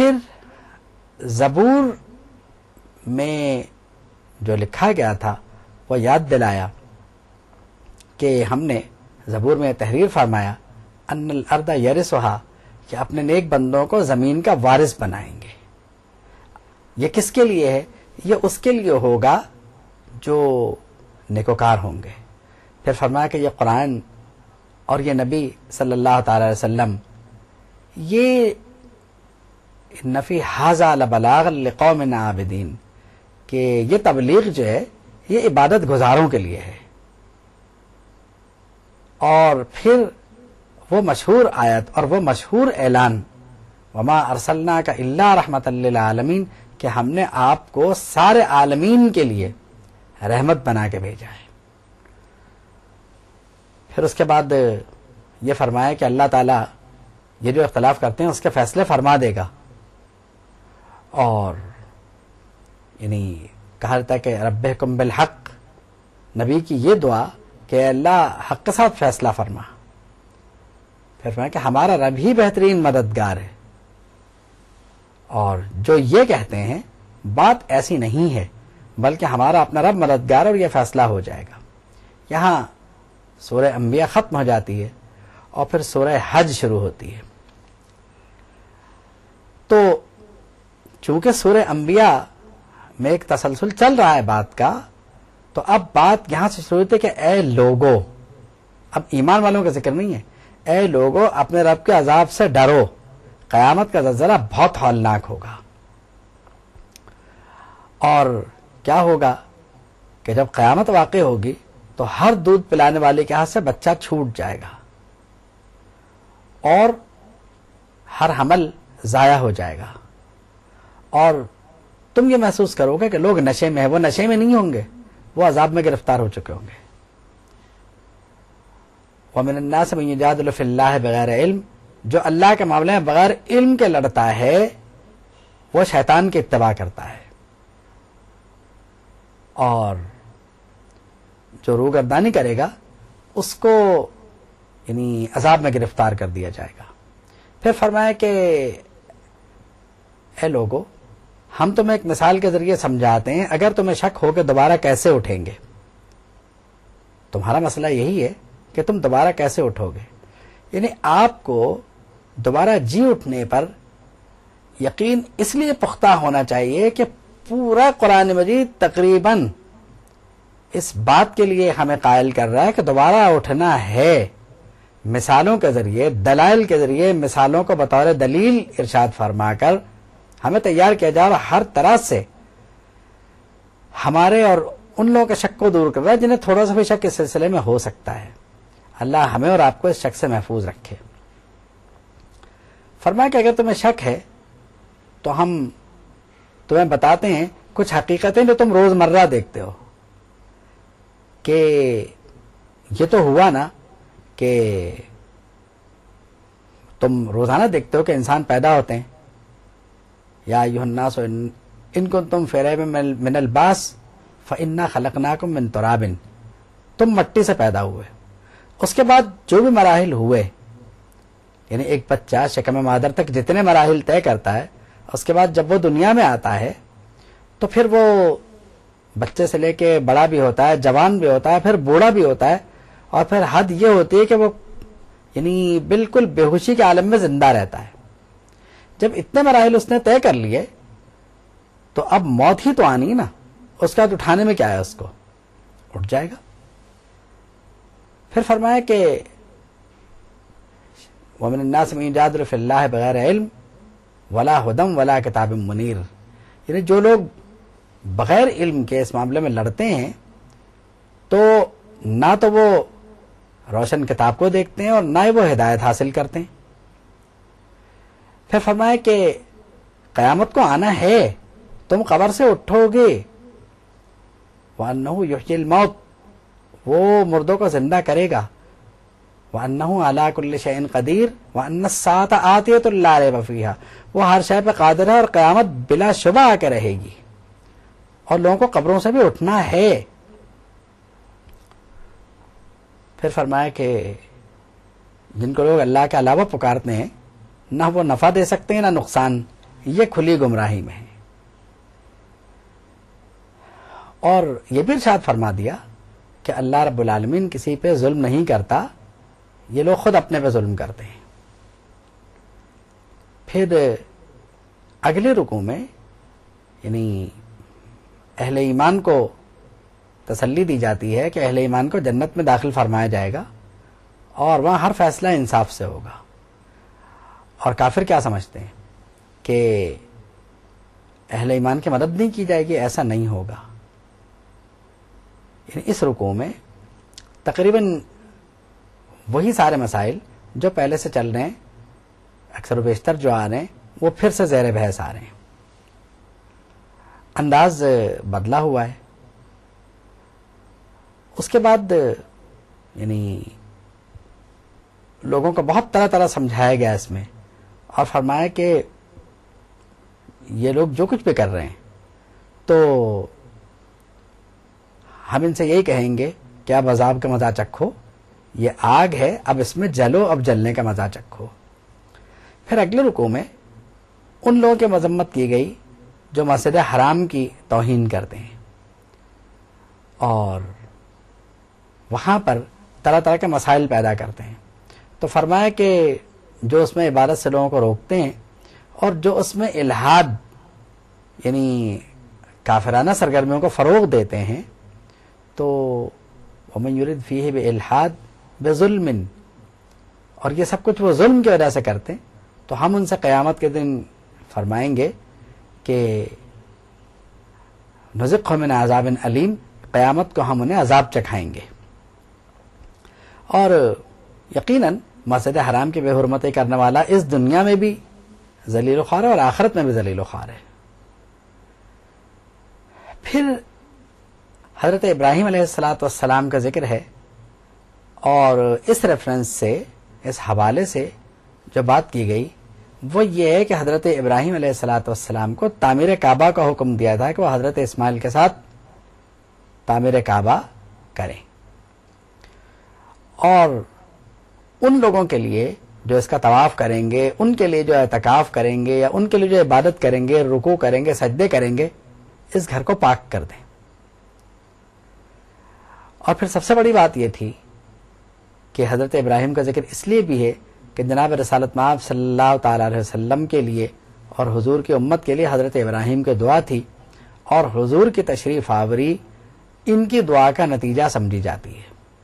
پھر زبور میں جو لکھا گیا تھا وہ یاد دلایا کہ ہم نے زبور میں تحریر فرمایا ان الارض یرثھا، کہ اپنے نیک بندوں کو زمین کا وارث بنائیں گے. یہ کس کے لیے ہے؟ یہ اس کے لیے ہوگا جو نیکوکار ہوں گے. پھر فرمایا کہ یہ قرآن اور یہ نبی صلی اللہ تعالی علیہ وسلم یہ نفی ھذا لبلاغ لقوم عابدین، کہ یہ تبلیغ جو ہے یہ عبادت گزاروں کے لیے ہے. اور پھر وہ مشہور آیت اور وہ مشہور اعلان وما ارسلناک الا رحمۃ للعالمین، کہ ہم نے آپ کو سارے عالمین کے لیے رحمت بنا کے بھیجا ہے. پھر اس کے بعد یہ فرمایا کہ اللہ تعالیٰ یہ جو اختلاف کرتے ہیں اس کے فیصلے فرما دے گا. اور یعنی کہا جاتا ہے کہ ربکم بالحق، نبی کی یہ دعا کہ اللہ حق کے ساتھ فیصلہ فرما. پھر فرمایا کہ ہمارا رب ہی بہترین مددگار ہے. اور جو یہ کہتے ہیں بات ایسی نہیں ہے، بلکہ ہمارا اپنا رب مددگار اور یہ فیصلہ ہو جائے گا. یہاں سورہ انبیاء ختم ہو جاتی ہے اور پھر سورہ حج شروع ہوتی ہے. تو چونکہ سورہ انبیاء میں ایک تسلسل چل رہا ہے بات کا، تو اب بات یہاں سے شروع ہوتی ہے کہ اے لوگو، اب ایمان والوں کا ذکر نہیں ہے، اے لوگو اپنے رب کے عذاب سے ڈرو، قیامت کا زلزلہ بہت ہولناک ہوگا. اور کیا ہوگا کہ جب قیامت واقع ہوگی تو ہر دودھ پلانے والے کے ہاتھ سے بچہ چھوٹ جائے گا اور ہر حمل ضائع ہو جائے گا. اور تم یہ محسوس کرو گے کہ لوگ نشے میں ہیں. وہ نشے میں نہیں ہوں گے، وہ عذاب میں گرفتار ہو چکے ہوں گے. وَمِنَ النَّاسِ مَن يُجَادِلُ فِي اللَّهِ بِغَيْرِ علم، جو اللہ کے معاملے میں بغیر علم کے لڑتا ہے وہ شیطان کی اتباع کرتا ہے، اور جو روگردانی کرے گا اس کو یعنی عذاب میں گرفتار کر دیا جائے گا. پھر فرمایا کہ اے لوگو، ہم تمہیں ایک مثال کے ذریعے سمجھاتے ہیں، اگر تمہیں شک ہو کہ دوبارہ کیسے اٹھیں گے. تمہارا مسئلہ یہی ہے کہ تم دوبارہ کیسے اٹھو گے. یعنی آپ کو دوبارہ جی اٹھنے پر یقین اس لیے پختہ ہونا چاہیے کہ پورا قرآن مجید تقریباً اس بات کے لیے ہمیں قائل کر رہا ہے کہ دوبارہ اٹھنا ہے. مثالوں کے ذریعے، دلائل کے ذریعے، مثالوں کو بطور دلیل ارشاد فرما کر ہمیں تیار کیا جا رہا، ہر طرح سے ہمارے اور ان لوگوں کے شک کو دور کر رہا ہے جنہیں تھوڑا سا بھی شک اس سلسلے میں ہو سکتا ہے. اللہ ہمیں اور آپ کو اس شک سے محفوظ رکھے. فرمایا کہ اگر تمہیں شک ہے تو ہم تمہیں بتاتے ہیں کچھ حقیقتیں جو تم روزمرہ دیکھتے ہو. کہ یہ تو ہوا نا کہ تم روزانہ دیکھتے ہو کہ انسان پیدا ہوتے ہیں. یا ایھا الناس ان کنتم فی ریب من البعث فانا خلقناکم من تراب، تم مٹی سے پیدا ہوئے. اس کے بعد جو بھی مراحل ہوئے، یعنی ایک بچہ شکم مادر تک جتنے مراحل طے کرتا ہے، اس کے بعد جب وہ دنیا میں آتا ہے تو پھر وہ بچے سے لے کے بڑا بھی ہوتا ہے، جوان بھی ہوتا ہے، پھر بوڑھا بھی ہوتا ہے، اور پھر حد یہ ہوتی ہے کہ وہ یعنی بالکل بے ہوشی کے عالم میں زندہ رہتا ہے. جب اتنے مراحل اس نے طے کر لیے تو اب موت ہی تو آنی نا، اس کا اٹھانے میں کیا ہے، اس کو اٹھ جائے گا. پھر فرمایا کہ وَمِنَ النَّاسِ مَن يُجَادِلُ فِي اللَّهِ بِغَيْرِ عِلْمٍ وَلَا هُدًى وَلَا كِتَابٍ مُنِيرٍ. یعنی جو لوگ بغیر علم کے اس معاملے میں لڑتے ہیں تو نہ تو وہ روشن کتاب کو دیکھتے ہیں اور نہ ہی وہ ہدایت حاصل کرتے ہیں. پھر فرمایا کہ قیامت کو آنا ہے، تم قبر سے اٹھو گے. وَأَنَّهُ يُحْيِي الْمَوْتَ، وہ مردوں کو زندہ کرے گا. وَأَنَّهُ عَلَىٰ كُلِّ شَيْءٍ قَدِيرٌ وَأَنَّ السَّاعَةَ آتِيَةٌ لَا رَيْبَ فِيهَا، وہ ہر شے پہ قادر ہے اور قیامت بلا شبہ آ کے رہے گی، اور لوگوں کو قبروں سے بھی اٹھنا ہے. پھر فرمایا کہ جن کو لوگ اللہ کے علاوہ پکارتے ہیں، نہ وہ نفع دے سکتے ہیں نہ نقصان. یہ کھلی گمراہی میں ہیں. اور یہ بھی ارشاد فرما دیا کہ اللہ رب العالمین کسی پہ ظلم نہیں کرتا، یہ لوگ خود اپنے پہ ظلم کرتے ہیں. پھر اگلے رکوع میں یعنی اہل ایمان کو تسلی دی جاتی ہے کہ اہل ایمان کو جنت میں داخل فرمایا جائے گا اور وہاں ہر فیصلہ انصاف سے ہوگا. اور کافر کیا سمجھتے ہیں کہ اہل ایمان کی مدد نہیں کی جائے گی، ایسا نہیں ہوگا. یعنی اس رکوع میں تقریباً وہی سارے مسائل جو پہلے سے چل رہے ہیں، اکثر و بیشتر جو آ رہے ہیں وہ پھر سے زیر بحث آ رہے ہیں. انداز بدلا ہوا ہے. اس کے بعد یعنی لوگوں کو بہت طرح طرح سمجھایا گیا اس میں، اور فرمایا کہ یہ لوگ جو کچھ بھی کر رہے ہیں تو ہم ان سے یہی کہیں گے کہ اب عذاب کا مزہ چکھو، یہ آگ ہے، اب اس میں جلو، اب جلنے کا مزہ چکھو. پھر اگلے رکوع میں ان لوگوں کی مذمت کی گئی جو مسجد حرام کی توہین کرتے ہیں، اور وہاں پر طرح طرح کے مسائل پیدا کرتے ہیں. تو فرمایا کہ جو اس میں عبادت سے لوگوں کو روکتے ہیں اور جو اس میں الحاد یعنی کافرانہ سرگرمیوں کو فروغ دیتے ہیں، تو وَمَن يُرِدْ فِيهِ بِإِلْحَادٍ بِظُلْمٍ، اور یہ سب کچھ وہ ظلم کی وجہ سے کرتے ہیں، تو ہم ان سے قیامت کے دن فرمائیں گے کہ نُذِقْهُ مِنْ عَذَابٍ أَلِيمٍ، قیامت کو ہم انہیں عذاب چکھائیں گے. اور یقیناً مسجد حرام کی بے حرمتی کرنے والا اس دنیا میں بھی ذلیل و خوار ہے اور آخرت میں بھی ذلیل و خوار ہے. پھر حضرت ابراہیم علیہ السلام کا ذکر ہے، اور اس ریفرنس سے، اس حوالے سے جو بات کی گئی وہ یہ ہے کہ حضرت ابراہیم علیہ السلام کو تعمیر کعبہ کا حکم دیا تھا کہ وہ حضرت اسماعیل کے ساتھ تعمیر کعبہ کریں. اور ان لوگوں کے لیے جو اس کا طواف کریں گے، ان کے لیے جو اعتکاف کریں گے، یا ان کے لیے جو عبادت کریں گے، رکوع کریں گے، سجدے کریں گے، اس گھر کو پاک کر دیں. اور پھر سب سے بڑی بات یہ تھی کہ حضرت ابراہیم کا ذکر اس لیے بھی ہے کہ جناب رسالت مآب صلی اللہ تعالی علیہ وسلم کے لیے اور حضور کی امت کے لیے حضرت ابراہیم کی دعا تھی، اور حضور کی تشریف آوری ان کی دعا کا نتیجہ سمجھی جاتی ہے.